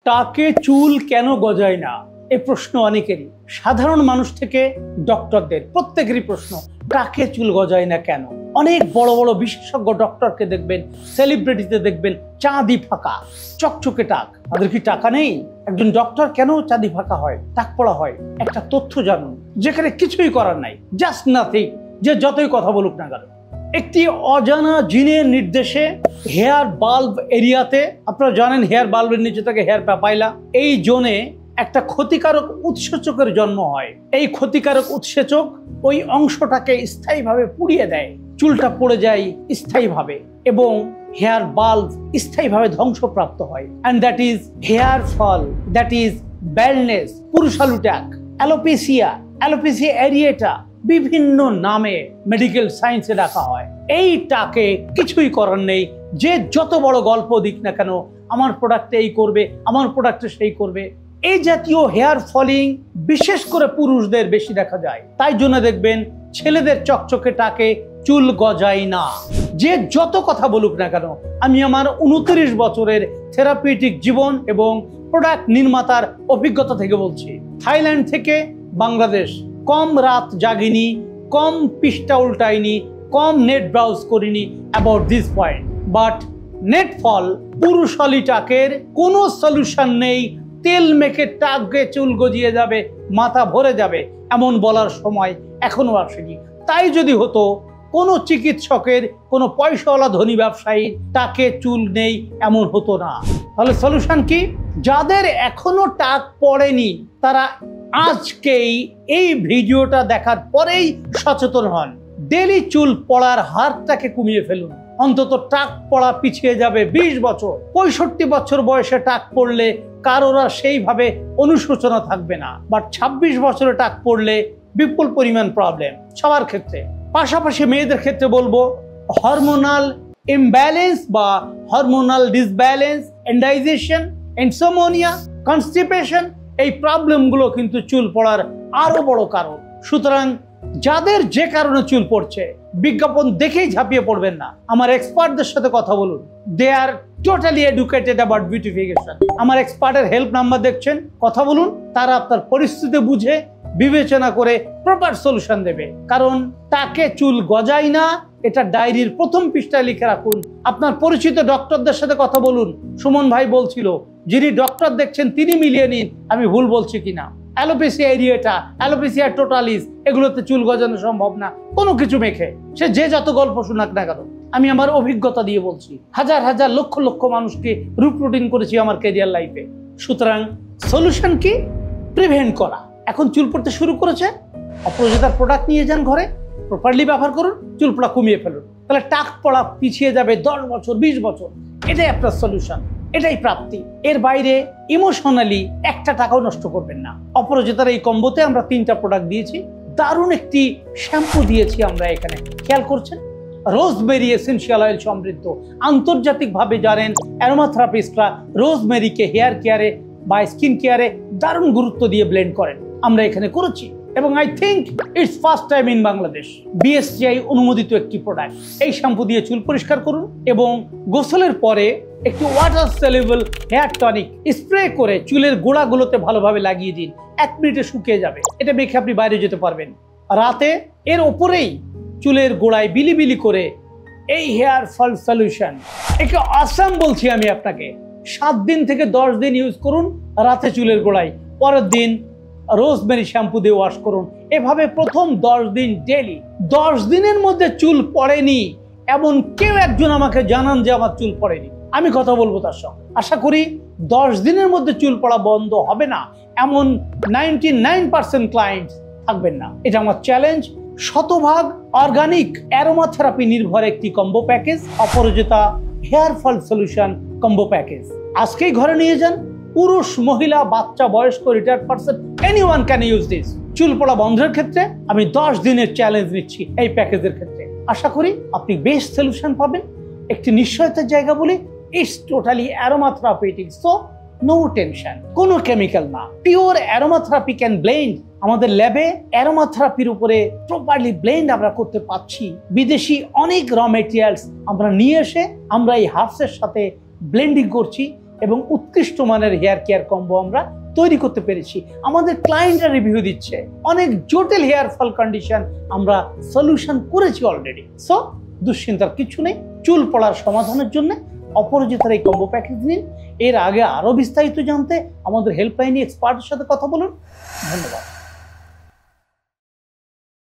টাকে চুল কেন গজায় না, এই প্রশ্ন অনেকেরই, সাধারণ মানুষ থেকে ডক্টরদের প্রত্যেকেরই প্রশ্ন, টাকে চুল গজায় না কেন। অনেক বড় বড় বিশেষজ্ঞ ডক্টরকে দেখবেন, সেলিব্রিটিতে দেখবেন চাঁদি ফাঁকা চকচকে টাক। তাদের কি টাকা নেই? একজন ডক্টর কেন চাঁদি ফাঁকা হয়, টাক পড়া হয়? একটা তথ্য জানুন, যেখানে কিছুই করার নাই, জাস্ট নাথিং, যে যতই কথা বলুক না কেন। একটি অজানা জিনের নির্দেশে হেয়ার বাল্ব এরিয়াতে, আপনারা জানেন হেয়ার বাল্বের নিচে থেকে হেয়ার পাপাইলা, এই জোনে একটা ক্ষতিকারক উৎসেচকের জন্ম হয়। এই ক্ষতিকারক উৎসেচক ওই অংশটাকে স্থায়ীভাবে পুড়িয়ে দেয়, চুলটা পড়ে যায় স্থায়ীভাবে এবং হেয়ার বাল্ব স্থায়ীভাবে ধ্বংসপ্রাপ্ত হয়। And that is hair fall, that is baldness, পুরুষালু টাক, অ্যালোপেসিয়া, অ্যালোপেসিয়া এরিয়েটা, বিভিন্ন নামে মেডিকেল সায়েন্সে ডাকা হয়। এই টাকে কিছুই করার নেই, যে যত বড় গল্প দিক না কেন, আমার প্রোডাক্টে এই করবে, আমার প্রোডাক্টে সেই করবে। এই জাতীয় হেয়ার ফলিং বিশেষ করে পুরুষদের বেশি দেখা যায়। তাই জন্য দেখবেন ছেলেদের চকচকে টাকে চুল গজায় না, যে যত কথা বলুক না কেন। আমি আমার 29 বছরের থেরাপিউটিক জীবন এবং প্রোডাক্ট নির্মাতার অভিজ্ঞতা থেকে বলছি। থাইল্যান্ড থেকে বাংলাদেশ, কম রাত জাগিনি, কম পৃষ্ঠা উল্টাইনি, কম নেট ব্রাউজ করিনি about this point. But net fall, পুরুষালী টাকের কোনো সলিউশন নেই। তেল মেখে টাকে চুল গজিয়ে যাবে, মাথা ভরে যাবে, এমন বলার সময় এখনো আসেনি। তাই যদি হতো, কোনো চিকিৎসকের, কোনো পয়সাওয়ালা ধনী ব্যবসায়ী টাকে চুল নেই এমন হতো না। তাহলে সলিউশন কি? যাদের এখনো টাক পড়েনি তারা আজকেই এই ভিডিওটা দেখার পরেই সচেতন হন। ডেলি চুল পড়ার হারটাকে কমিয়ে ফেলুন। অন্তত টাক পড়া পিছিয়ে যাবে 20 বছর। 65 বছর বয়সে টাক পড়লে কারোর সেইভাবে অনুশোচনা থাকবে না। বাট 26 বছরে টাক পড়লে বিপুল পরিমাণ প্রবলেম সবার ক্ষেত্রে। পাশাপাশি মেয়েদের ক্ষেত্রে বলবো, হরমোনাল ইমব্যালেন্স বা হরমোনাল ডিসব্যালেন্স, এন্ডাইজেশন, ইনসোমনিয়া, কনস্টিপেশন, এই প্রবলেমগুলো কিন্তু চুল পড়ার আরো বড় কারণ। সুতরাং যাদের যে কারণে চুল পড়ছে, বিজ্ঞাপন দেখেই ঝাঁপিয়ে পড়বেন না। আমার এক্সপার্টদের সাথে কথা বলুন, দে আর টোটালি এডুকেটেড অ্যাবাউট বিউটিফিকেশন। আমার এক্সপার্টের হেল্প নাম্বার দেখছেন, কথা বলুন, তারা আপনার পরিস্থিতি বুঝে বিবেচনা করে প্রপার সলিউশন দেবে। কারণ টাকে চুল গজায় না, এটা ডায়েরির প্রথম পৃষ্ঠায় লিখে রাখুন। আপনার পরিচিত ডক্টরদের সাথে কথা বলুন। সুমন ভাই বলছিল, যিনি ডক্টর দেখছেন তিনি মিলিয়ে নিন আমি ভুল বলছি কিনা। অ্যালোপেসিয়া এরিয়েটা, অ্যালোপেসিয়া টোটালিস, এগুলোতে চুল গজানো সম্ভব না কোনো কিছু মেখে। সে যে যত গল্প শোনাক না কেন, আমি আমার অভিজ্ঞতা দিয়ে বলছি। হাজার হাজার লক্ষ লক্ষ মানুষকে রুটিন করেছি আমার ক্যারিয়ার লাইফে। সুতরাং সলিউশন কি? প্রিভেন্ট করা। এখন চুল পড়তে শুরু করেছে, অপরাজিতার প্রোডাক্ট নিয়ে যান ঘরে, প্রপারলি ব্যবহার করুন, চুল পড়া কমিয়ে ফেলুন। তাহলে টাক পড়া পিছিয়ে যাবে 10 বছর 20 বছর। এটাই আপনার সলিউশন, এটাই প্রাপ্তি। এর বাইরে ইমোশনালি একটা টাকাও নষ্ট করবেন না। অপরাজিতার এই কম্বোতে আমরা 3টা প্রোডাক্ট দিয়েছি, দারুণ একটি শ্যাম্পু দিয়েছি আমরা এখানে, খেয়াল করছেন? রোজমেরি এসেনশিয়াল অয়েল সমৃদ্ধ। আন্তর্জাতিকভাবে জানেন অ্যারোমাথেরাপিস্টরা রোজমেরিকে হেয়ার কেয়ারে বা স্কিন কেয়ারে দারুণ গুরুত্ব দিয়ে ব্লেন্ড করেন। আমরা এখানে করেছি এবং I think its first time in Bangladesh. BSTI অনুমোদিত একটি প্রোডাক্ট। এই শ্যাম্পু দিয়ে চুল পরিষ্কার করুন এবং গোসলের পরে একটু water soluble hair tonic spray করে চুলের গোড়াগুলোতে ভালোভাবে লাগিয়ে দিন। 1 মিনিটে শুকিয়ে যাবে। এটা মেখে আপনি বাইরে যেতে পারবেন। রাতে এর ওপরেই চুলের গোড়ায় বিলি বিলি করে এই হেয়ার ফল সলিউশন, একে আসাম বলছি আমি আপনাকে। 7 দিন থেকে 10 দিন ইউজ করুন রাতে চুলের গোড়ায়, পরের দিন রোজমেরি শ্যাম্পু দিয়ে ওয়াশ করুন। এভাবে প্রথম 10 দিন ডেলি। 10 দিনের মধ্যে চুল পড়েনি এমন কেউ একজন আমাকে জানান যে আমার চুল পড়েনি, আমি কথা বলবো তার সঙ্গে। আশা করি 10 দিনের মধ্যে চুল পড়া বন্ধ হবে না এমন 99% ক্লায়েন্টস থাকবেন না। এটা আমার চ্যালেঞ্জ। শতভাগ অর্গানিক অ্যারোমাথেরাপি নির্ভর একটি combo package, Aparajita hair fall solution combo package. আজকেই ঘরে নিয়ে যান। পুরুষ, মহিলা, বাচ্চা, বয়স্ক, retired person, anyone can use this. চুল পড়া বন্ধের ক্ষেত্রে আমি 10 দিনের চ্যালেঞ্জ নিচ্ছি এই প্যাকেজের ক্ষেত্রে। আশা করি আপনি বেস্ট সলিউশন পাবেন। একটি নিশ্চয়তার জায়গা বলি, it's totally aromatherapeutic, so no tension, কোনো কেমিক্যাল না, পিওর অ্যারোমাথেরাপি ক্যান ব্লেন্ড। আমাদের ল্যাবে অ্যারোমাথেরাপির উপরে প্রপারলি ব্লেন্ড আমরা করতে পারছি। বিদেশি অনেক র মেটেরিয়ালস আমরা নিয়ে এসে আমরা এই হার্বসের সাথে ব্লেন্ডিং করছি। এবং উৎকৃষ্ট মানের হেয়ার কেয়ার কম্বো আমরা তৈরি করতে পেরেছি। আমাদের ক্লায়েন্টরা রিভিউ দিচ্ছে অনেক জটিল হেয়ার ফল কন্ডিশন আমরা সলিউশন করেছি অলরেডি। সো দুশ্চিন্তার কিছু নেই, চুল পড়ার সমাধানের জন্য অপরাজিতার এই কম্বো প্যাকেজ নিন। এর আগে আরো বিস্তারিত জানতে আমাদের হেল্পলাইন এক্সপার্টের সাথে কথা বলুন। ধন্যবাদ।